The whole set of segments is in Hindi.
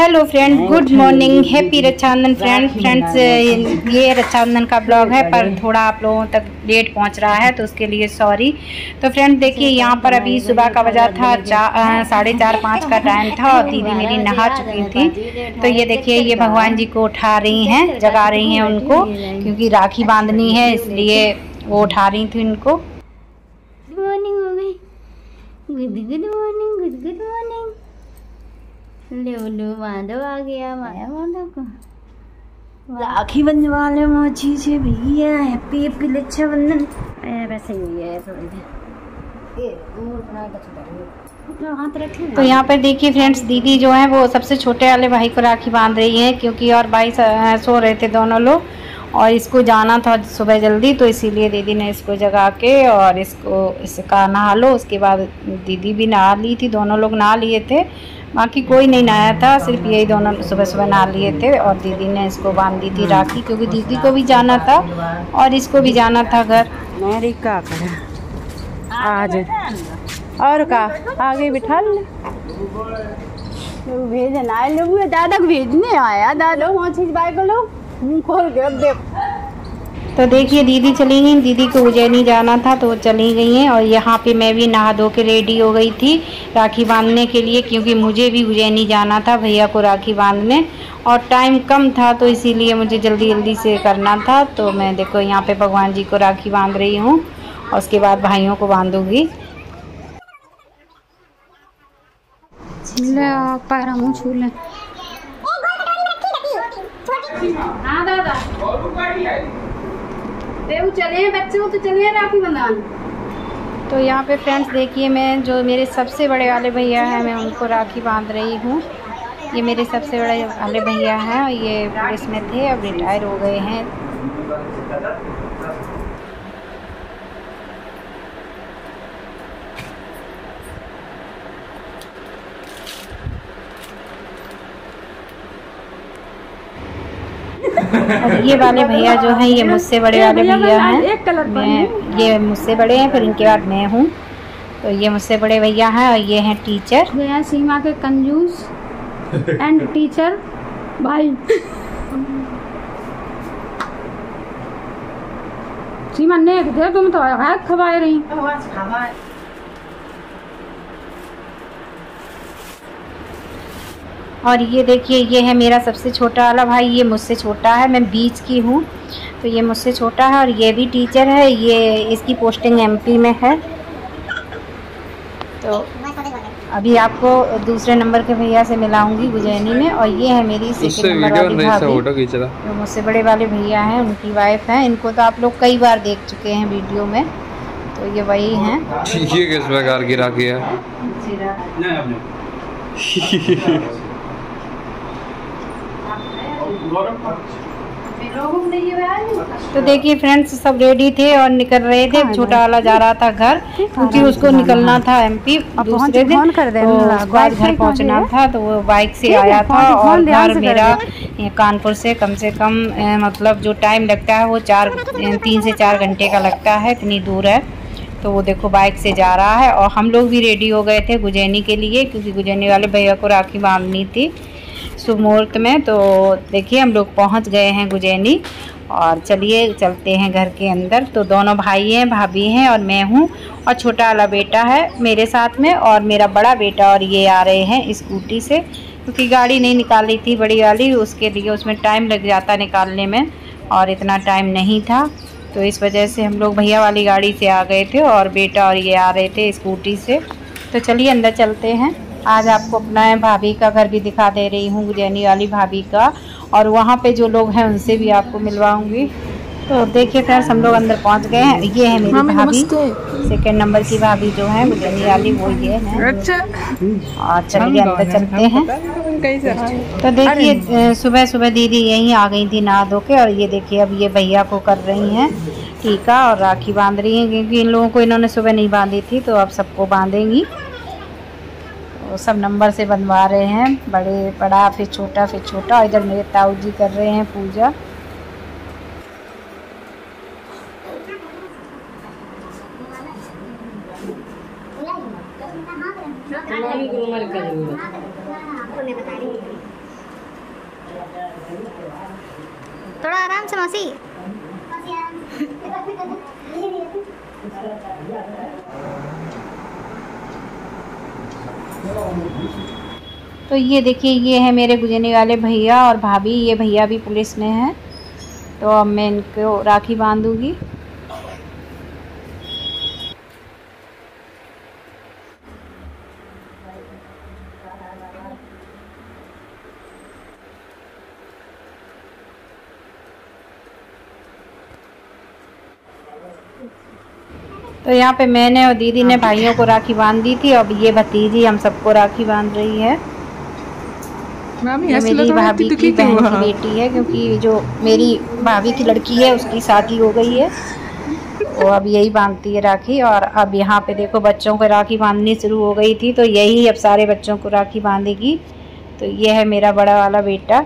Hello friend, good morning, happy Raksha Bandhan friends. ये रक्षाबंधन का ब्लॉग है पर थोड़ा आप लोगों तक लेट पहुंच रहा है तो उसके लिए सॉरी। तो फ्रेंड देखिए, यहाँ पर अभी सुबह का बजा था 4:30-5 का टाइम था और दीदी मेरी नहा चुकी थी। तो ये देखिए, ये भगवान जी को उठा रही हैं, जगा रही हैं उनको, क्योंकि राखी बांधनी है इसलिए वो उठा रही थी उनको। गुड मॉर्निंग हो गई, गुड मॉर्निंग, गुड मॉर्निंग। लो माधव आ गया, माया माधव को राखी बंधवा लो मोची से भैया। हैप्पी रक्षाबंधन। वैसे ही है तो यहाँ पर देखिए फ्रेंड्स, दीदी जो है वो सबसे छोटे वाले भाई को राखी बांध रही है, क्योंकि और भाई सो रहे थे दोनों लोग और इसको जाना था सुबह जल्दी, तो इसीलिए दीदी ने इसको जगा के और इसका नहा लो। उसके बाद दीदी भी नहा ली थी, दोनों लोग नहा लिए थे, बाकी कोई नहीं नहाया था, सिर्फ यही दोनों सुबह सुबह नहा लिए थे। और दीदी ने इसको बांध दी थी राखी, क्योंकि दीदी को भी जाना था और इसको भी जाना था घर। मेरी का आज और का आगे बिठा ले भेजना है लोग, दादा भेजने आया, दादा बाइक लो मुँह खोल के अब देख। तो देखिए दीदी चली गई, दीदी को उज्जैनी जाना था तो वो चली गई हैं। और यहाँ पे मैं भी नहा धो के रेडी हो गई थी राखी बांधने के लिए, क्योंकि मुझे भी उज्जैनी जाना था भैया को राखी बांधने और टाइम कम था, तो इसीलिए मुझे जल्दी जल्दी से करना था। तो मैं देखो यहाँ पे भगवान जी को राखी बांध रही हूँ और उसके बाद भाइयों को बांधूंगी। हाँ दादा चलिए बच्चों, तो चलिए राखी बंधान। तो यहाँ पे फ्रेंड्स देखिए, मैं जो मेरे सबसे बड़े वाले भैया हैं मैं उनको राखी बांध रही हूँ। ये मेरे सबसे बड़े वाले भैया हैं, ये पुलिस में थे, अब रिटायर हो गए हैं। और ये वाले भैया जो हैं ये मुझसे बड़े वाले भैया हैं, ये मुझसे बड़े हैं, फिर इनके बाद मैं हूँ। तो ये मुझसे बड़े भैया हैं और ये हैं टीचर। ये हैं सीमा के कंजूस एंड टीचर भाई। सीमा ने दे, तुम तो खवाए रही। और ये देखिए, ये है मेरा सबसे छोटा वाला भाई, ये मुझसे छोटा है, मैं बीच की हूँ, तो ये मुझसे छोटा है और ये भी टीचर है, ये इसकी पोस्टिंग एमपी में है। तो अभी आपको दूसरे नंबर के भैया से मिलाऊंगी उज्जैनी में। और ये है मेरी सेकंड नंबर वाली भाभी, जो मुझसे बड़े वाले भैया हैं, उनकी वाइफ है। इनको तो आप लोग कई बार देख चुके हैं वीडियो में, तो ये वही हैं। ये किस प्रकार की राखी है? तो देखिए फ्रेंड्स, सब रेडी थे और निकल रहे थे। छोटा वाला जा रहा था घर, क्योंकि उसको निकलना था एमपी दूसरे दिन, तो उसको आज घर पहुंचना था, तो वो बाइक से आया था। और घर मेरा कानपुर से कम मतलब जो टाइम लगता है वो 3 से 4 घंटे का लगता है, इतनी दूर है। तो वो देखो बाइक से जा रहा है। और हम लोग भी रेडी हो गए थे उज्जैनी के लिए, क्योंकि उज्जैनी वाले भैया को राखी बांधनी थी शुभ मुहूर्त में। तो देखिए हम लोग पहुंच गए हैं उज्जैनी और चलिए चलते हैं घर के अंदर। तो दोनों भाई हैं, भाभी हैं और मैं हूं, और छोटा वाला बेटा है मेरे साथ में और मेरा बड़ा बेटा, और ये आ रहे हैं स्कूटी से, क्योंकि गाड़ी नहीं निकाली थी बड़ी वाली, उसके लिए उसमें टाइम लग जाता निकालने में और इतना टाइम नहीं था, तो इस वजह से हम लोग भैया वाली गाड़ी से आ गए थे और बेटा और ये आ रहे थे स्कूटी से। तो चलिए अंदर चलते हैं। आज आपको अपना भाभी का घर भी दिखा दे रही हूँ, उज्जैनी वाली भाभी का, और वहाँ पे जो लोग हैं उनसे भी आपको मिलवाऊंगी। तो देखिए फ्रेंड्स, हम लोग अंदर पहुँच गए हैं। ये है मेरी भाभी, सेकंड नंबर की भाभी जो है उज्जैनी वाली, वो ये है। अच्छा, और चलिए अंदर चलते हैं। तो देखिए सुबह सुबह दीदी यहीं आ गई थी नहा धो के, और ये देखिए अब ये भैया को कर रही हैं टीका और राखी बांध रही हैं, क्योंकि इन लोगों को इन्होंने सुबह नहीं बांधी थी, तो अब सबको बांधेंगी। तो सब नंबर से बनवा रहे हैं, बड़ा फिर छोटा। और इधर मेरे ताऊ जी कर रहे हैं पूजा। थोड़ा आराम से मौसी। तो ये देखिए, ये है मेरे गुजरने वाले भैया और भाभी। ये भैया भी पुलिस में हैं, तो अब मैं इनको राखी बांधूंगी। तो यहाँ पे मैंने और दीदी ने भाइयों को राखी बांध दी थी। अब ये भतीजी हम सबको राखी बांध रही है। ये मेरी भाभी की बहन की बेटी है, क्योंकि जो मेरी भाभी की लड़की है उसकी शादी हो गई है, तो अब यही बांधती है राखी। और अब यहाँ पे देखो, बच्चों को राखी बांधनी शुरू हो गई थी, तो यही अब सारे बच्चों को राखी बांधेगी। तो ये है मेरा बड़ा वाला बेटा।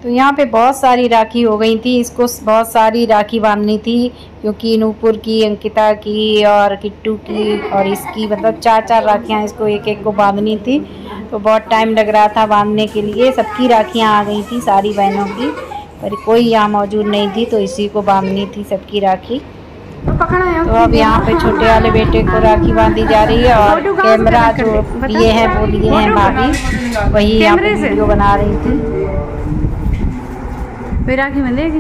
तो यहाँ पे बहुत सारी राखी हो गई थी, इसको बहुत सारी राखी बांधनी थी, क्योंकि नूपुर की, अंकिता की और किट्टू की और इसकी, मतलब 4-4 राखियाँ इसको एक एक को बांधनी थी। तो बहुत टाइम लग रहा था बांधने के लिए। सबकी राखियाँ आ गई थी, सारी बहनों की, पर कोई यहाँ मौजूद नहीं थी, तो इसी को बांधनी थी सबकी राखी। तो अब यहाँ पे छोटे वाले बेटे को राखी बांधी जा रही है, और कैमरा जो ये है वो लिए हैं भाभी, वही यहाँ पे वीडियो बना रही थी। राखी बंधेगी।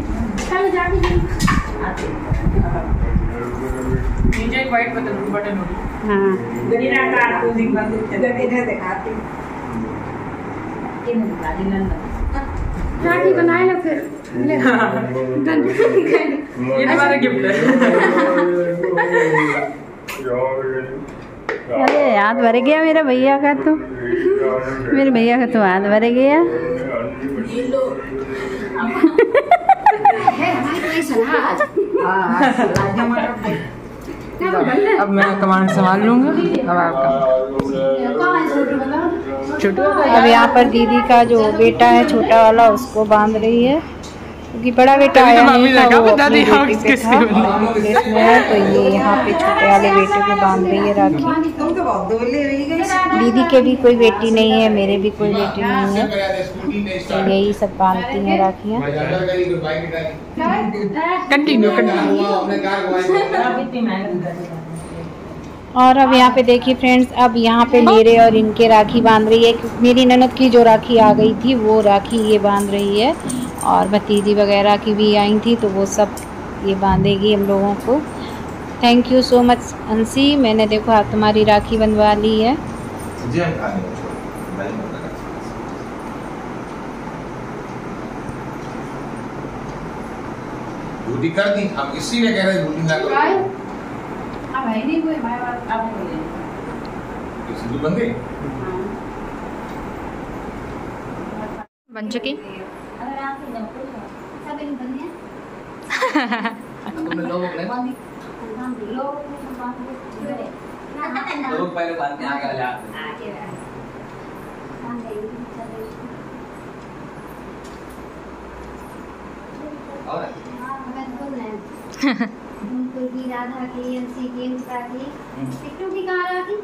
राखी बनाए ना फिर ये तुम्हारा गिफ्ट है। अरे हाथ भर गया मेरा भैया का, तो मेरे भैया का तो हाथ भर गया। अब मैं कमांड संभाल लूंगा। अब आपका छोटू। अब यहाँ पर दीदी का जो बेटा है छोटा वाला, उसको बांध रही है, क्योंकि बड़ा बेटा आया नहीं था, वो अपनी बेटी पे था पुलिस में है। तो ये यहाँ पे छोटे वाले बेटे को बांध रही है राखी। दीदी के भी कोई बेटी नहीं है, मेरे भी कोई बेटी नहीं है, तो यही सब बांधती हैं राखियाँ। कंटिन्यू। और अब यहाँ पे देखिए फ्रेंड्स, अब यहाँ पे मेरे और इनके राखी बांध रही है। मेरी ननद की जो राखी आ गई थी वो राखी ये बांध रही है, और भतीजी वगैरह की भी आई थी, तो वो सब ये बांधेगी हम लोगों को। थैंक यू सो मच अंशी, मैंने देखो आप तुम्हारी राखी बंधवा ली है। ड्यूटी कर दी, हम इसीलिए कह रहे हैं ड्यूटी ना करो। अब है नहीं कोई हमारे पास, आप बोलिए किसी भी बंदे बन चुकी। लोग पहले बात यहाँ का जा और की राधा की, अंशी की, अंकिता की, किट्टू की कहाँ राखी?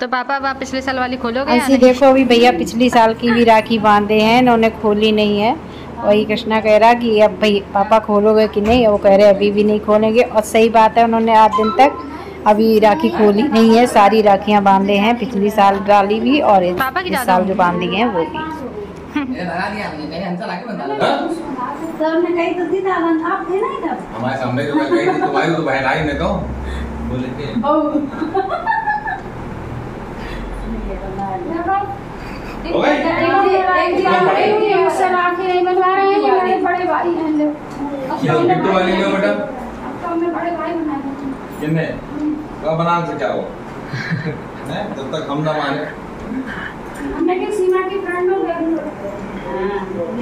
तो पापा अब आप पिछले साल वाली खोलोगे? ऐसी देखो, अभी भैया पिछली साल की भी राखी बांधे हैं, इन्होंने खोली नहीं है। वही कृष्णा कह रहा कि अब भाई पापा खोलोगे कि नहीं, वो कह रहे अभी भी नहीं खोलेंगे। और सही बात है, उन्होंने 8 दिन तक अभी राखी खोली नहीं है, सारी राखियां बांधे हैं, पिछली साल डाली भी और इस साल जो बांधी हैं वो भी। हमारे सामने जो गई थी तुम्हारी तो बहन आई, मैं कहूँ बोले बड़े भाई हैं वाली लो बेटा, बड़े भाई बनाए किन्ने तो बनाने से क्या हो जब तक हम ना माने। हमने की सीमा की फ्रेंड लोग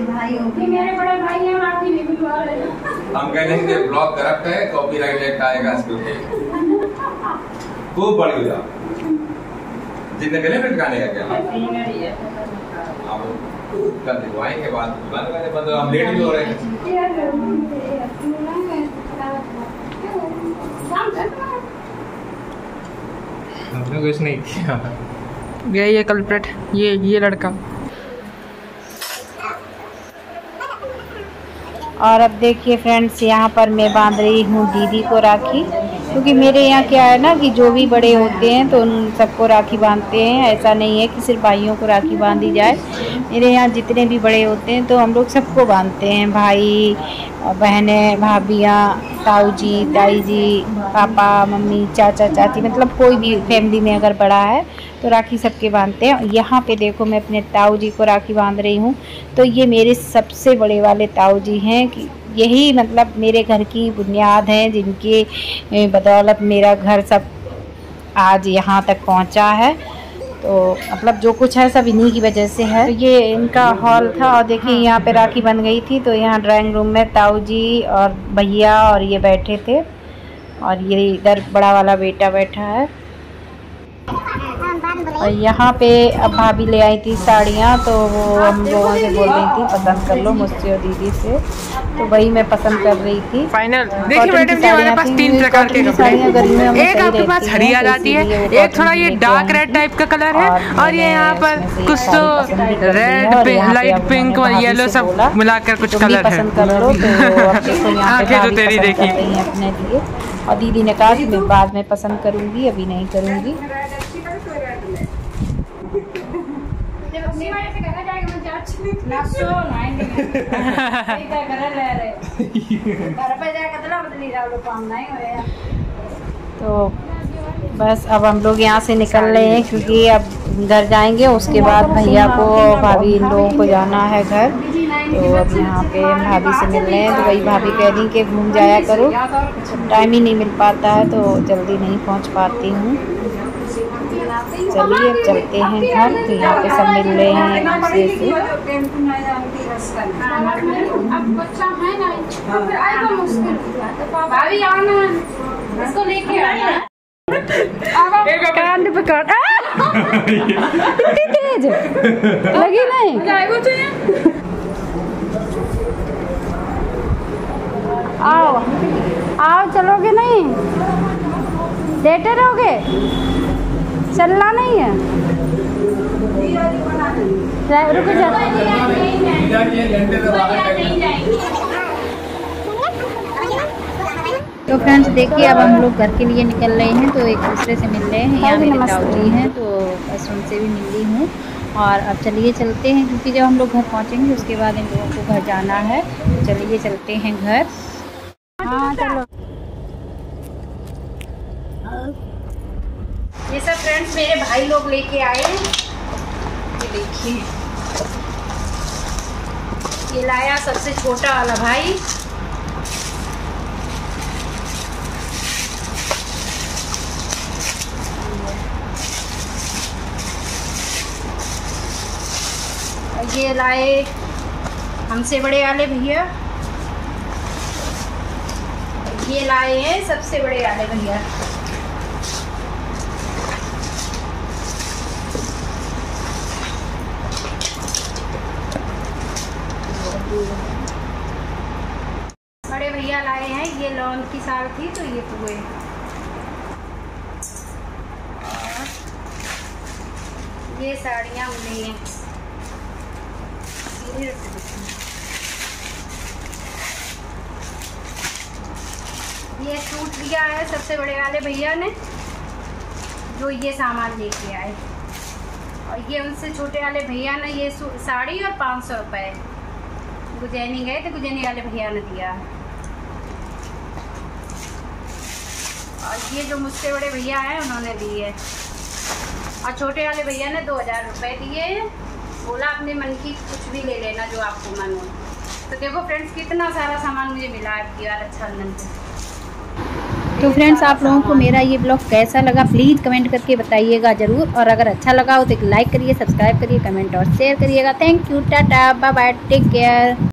भाई हो कि मेरे बड़े भाई हैं, राखी भी बुलवा रहे हैं। हम कह देंगे ब्लॉग करप्ट है, कॉपीराइट एक्ट आएगा इसके ऊपर, खूब बड़ी हो जाओ। जितने पहले पिटकाने का क्या आप कल दिवाई के बाद मतलब हम लेट भी हो रहे हैं। मैंने कुछ नहीं किया। ये कल्प्रेट, ये लड़का। और अब देखिए फ्रेंड्स, यहाँ पर मैं बांध रही हूँ दीदी को राखी, क्योंकि मेरे यहाँ क्या है ना कि जो भी बड़े होते हैं तो उन सबको राखी बांधते हैं। ऐसा नहीं है कि सिर्फ भाइयों को राखी बांधी जाए। मेरे यहाँ जितने भी बड़े होते हैं तो हम लोग सबको बांधते हैं, भाई, बहनें, भाभियाँ, ताऊ जी, ताई जी, पापा, मम्मी, चाचा, चाची, मतलब कोई भी फैमिली में अगर बड़ा है तो राखी सबके बांधते हैं। यहाँ पे देखो मैं अपने ताऊ जी को राखी बांध रही हूँ। तो ये मेरे सबसे बड़े वाले ताऊ जी हैं, कि यही मतलब मेरे घर की बुनियाद हैं, जिनके बदौलत मेरा घर सब आज यहाँ तक पहुँचा है। तो मतलब जो कुछ है सब इन्हीं की वजह से है। तो ये इनका हॉल था और देखिए यहाँ पे राखी बन गई थी। तो यहाँ ड्राइंग रूम में ताऊ जी और भैया और ये बैठे थे, और ये इधर बड़ा वाला बेटा बैठा है। और यहाँ पे अब भाभी ले आई थी साड़ियाँ, तो वो हम लोगों से बोल रही थी पसंद कर लो, मुझसे और दीदी से। तो वही मैं पसंद कर रही थी। फाइनल देखिए मैडम जी, हमारे पास 3 प्रकार के कपड़े हैं। एक आपके पास हरी आ जाती है, एक थोड़ा ये डार्क रेड टाइप का कलर है, और ये यहाँ पर कुछ तो रेड, लाइट पिंक और येलो सब मिलाकर कुछ कलर है। आंखें तो तेरी देखी अपने लिए। और दीदी ने कहा कि मैं बाद में पसंद करूँगी, अभी नहीं करूँगी। तो बस अब हम लोग यहाँ से निकल रहे हैं, क्योंकि अब घर जाएंगे, उसके बाद भैया को, भाभी, इन लोगों को जाना है घर। तो अब यहाँ पे हम भाभी से मिल रहे हैं। तो वही भाभी कह रही कि घूम जाया करो, टाइम ही नहीं मिल पाता है तो जल्दी नहीं पहुँच पाती हूँ। चलिए अब चलते हैं घर। तो यहाँ पे सब मिल रहे हैं एक दूसरे से। कान पकड़ तेज लगी नहीं। आओ आओ, चलोगे नहीं? लेटे रहोगे? चलना नहीं है? रुको जा। तो फ्रेंड्स देखिए, अब हम लोग घर के लिए निकल रहे हैं। तो एक दूसरे से मिल रहे हैं। यहाँ मेरे ताऊ जी हैं, तो बस उनसे भी मिल ली हूँ। और अब चलिए चलते हैं, क्योंकि जब हम लोग घर पहुँचेंगे उसके बाद इन लोगों को घर जाना है। तो चलिए चलते हैं घर। हाँ चलो। ये सब फ्रेंड्स मेरे भाई लोग लेके आए हैं। ये देखिए, ये लाया सबसे छोटा वाला भाई। ये लाए हमसे बड़े वाले भैया। ये लाए हैं सबसे बड़े वाले भैया। बड़े भैया लाए हैं, ये लौंग की साल थी तो ये पुए। ये साड़ियाँ मिली हैं। ये सूट लिया है सबसे बड़े वाले भैया ने, जो ये सामान लेके आए। और ये उनसे छोटे वाले भैया ने ये साड़ी और 500 रुपये गुजैनी गए थे, गुजैनी वाले भैया ने दिया। और ये जो मुझसे बड़े भैया हैं उन्होंने दिए। और छोटे वाले भैया ने 2000 रुपये दिए। बोला अपने मन की कुछ भी ले लेना जो आपको मन हो। तो देखो फ्रेंड्स, कितना सारा सामान मुझे मिला है आपकी बार रक्षाबंधन पे। तो फ्रेंड्स, आप लोगों को मेरा ये ब्लॉग कैसा लगा प्लीज़ कमेंट करके बताइएगा ज़रूर। और अगर अच्छा लगा हो तो एक लाइक करिए, सब्सक्राइब करिए, कमेंट और शेयर करिएगा। Thank you, tata, bye bye, take care.